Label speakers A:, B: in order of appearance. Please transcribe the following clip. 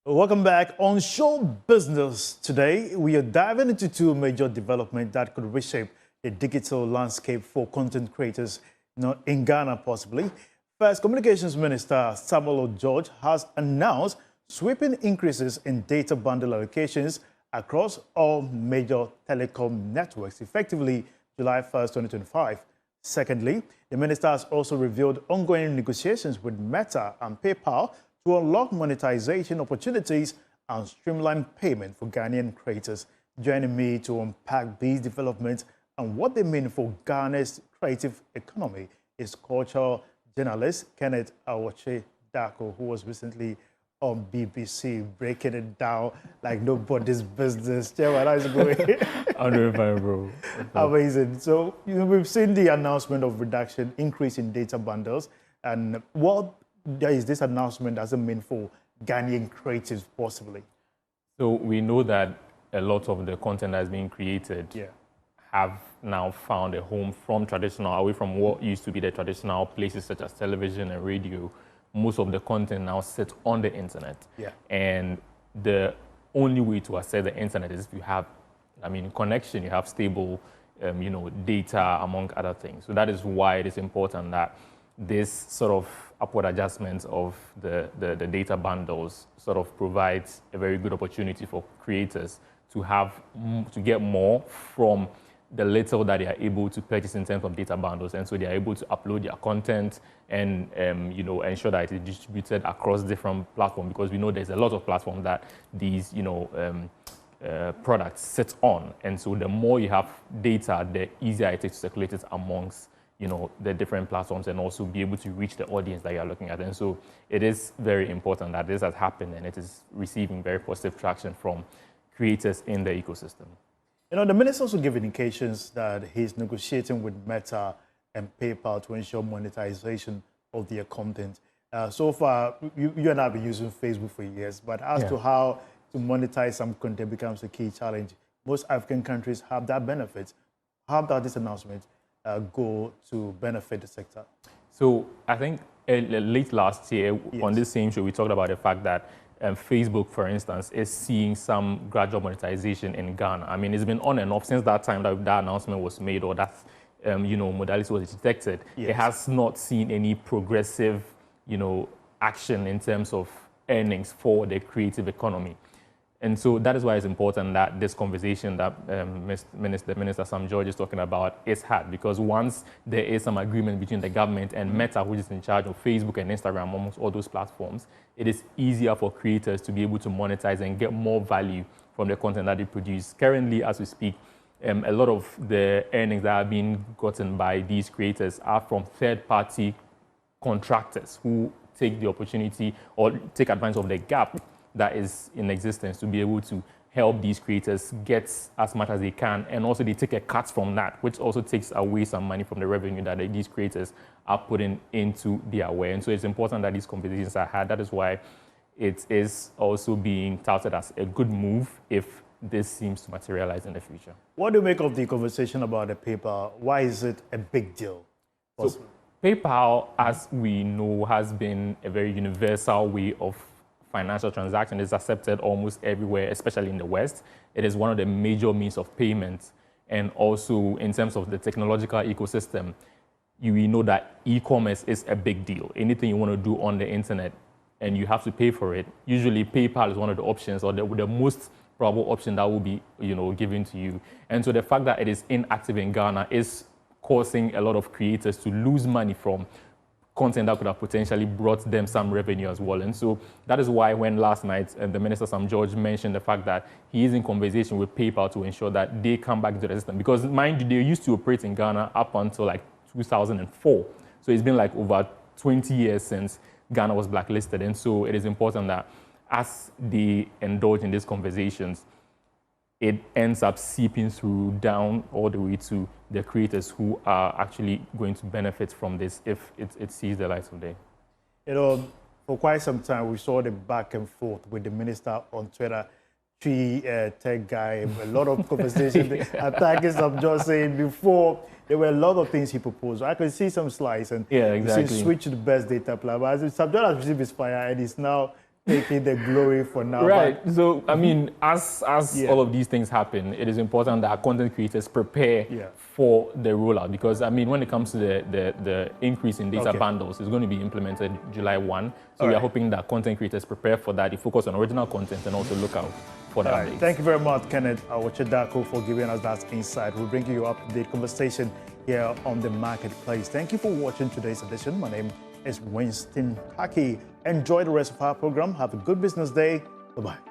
A: Welcome back on Show Business. Today, we are diving into two major developments that could reshape the digital landscape for content creators in Ghana, possibly. First, Communications Minister Samuel George has announced sweeping increases in data bundle allocations across all major telecom networks, effectively July 1st, 2025. Secondly, the minister has also revealed ongoing negotiations with Meta and PayPal to unlock monetization opportunities and streamline payment for Ghanaian creators. Joining me to unpack these developments and what they mean for Ghana's creative economy is cultural journalist Kenneth Awoche Dako, who was recently on BBC breaking it down like nobody's business. Chairman, how's it going?
B: I'm doing fine, bro.
A: Amazing. So we've seen the announcement of reduction, increase in data bundles, and what is this announcement doesn't mean for Ghanaian creatives possibly?
B: So we know that a lot of the content that's being created have now found a home from traditional, away from what used to be the traditional places such as television and radio. Most of the content now sits on the internet. And the only way to access the internet is if you have, connection, you have stable, data, among other things. So that is why it is important that this sort of upward adjustment of the data bundles sort of provides a very good opportunity for creators to get more from the little that they are able to purchase in terms of data bundles, and so they are able to upload their content and ensure that it is distributed across different platforms, because we know there's a lot of platforms that these products sit on, and so the more you have data, the easier it is to circulate it amongst the different platforms and also be able to reach the audience that you're looking at. And so it is very important that this has happened and it is receiving very positive traction from creators in the ecosystem.
A: The minister also gave indications that he's negotiating with Meta and PayPal to ensure monetization of their content. So far, you and I have been using Facebook for years, but as to how to monetize some content becomes a key challenge. Most African countries have that benefit. How about this announcement go to benefit the sector? So
B: I think late last year on this same show, we talked about the fact that Facebook, for instance, is seeing some gradual monetization in Ghana. I mean, it's been on and off since that time that announcement was made, or that modality was detected. It has not seen any progressive, action in terms of earnings for the creative economy. And so that is why it's important that this conversation that Minister Sam George is talking about is had, because once there is some agreement between the government and Meta, which is in charge of Facebook and Instagram, almost all those platforms, it is easier for creators to be able to monetize and get more value from the content that they produce. Currently, as we speak, a lot of the earnings that are being gotten by these creators are from third-party contractors who take the opportunity or take advantage of the gap that is in existence to be able to help these creators get as much as they can, and also they take a cut from that, which also takes away some money from the revenue that these creators are putting into their way. And so it's important that these conversations are had. That is why it is also being touted as a good move if this seems to materialize in the future.
A: What do you make of the conversation about the PayPal? Why is it a big deal?
B: So PayPal, as we know, has been a very universal way of financial transaction. Is accepted almost everywhere, especially in the West. It is one of the major means of payment. And also in terms of the technological ecosystem, we know that e-commerce is a big deal. Anything you want to do on the internet and you have to pay for it, usually PayPal is one of the options, or the most probable option that will be given to you. And so the fact that it is inactive in Ghana is causing a lot of creators to lose money from content that could have potentially brought them some revenue as well. And so that is why when last night the Minister Sam George mentioned the fact that he is in conversation with PayPal to ensure that they come back into the system. Because mind you, they used to operate in Ghana up until like 2004. So it's been like over 20 years since Ghana was blacklisted. And so it is important that as they indulge in these conversations, it ends up seeping through down all the way to the creators who are actually going to benefit from this if it sees the light of day.
A: For quite some time, we saw the back and forth with the minister on Twitter, tech guy, a lot of conversations, attacking some just saying before, there were a lot of things he proposed. I could see some slides and
B: exactly.
A: Switch to the best data plan. But Sam George has received his fire and is now taking the glory for now.
B: Right.
A: But,
B: So, I mean, as
A: Yeah.
B: all of these things happen, it is important that content creators prepare
A: Yeah.
B: for the rollout. Because, I mean, when it comes to the increase in data
A: Okay.
B: bundles, it's going to be implemented July 1. So
A: All
B: we are
A: right.
B: hoping that content creators prepare for that. They focus on original content and also look out for the
A: all right.
B: updates.
A: Thank you very much, Kenneth Awachedako, for giving us that insight. We'll bring you up to date conversation here on the marketplace. Thank you for watching today's edition. My name is Winston Taki. Enjoy the rest of our program. Have a good business day. Bye-bye.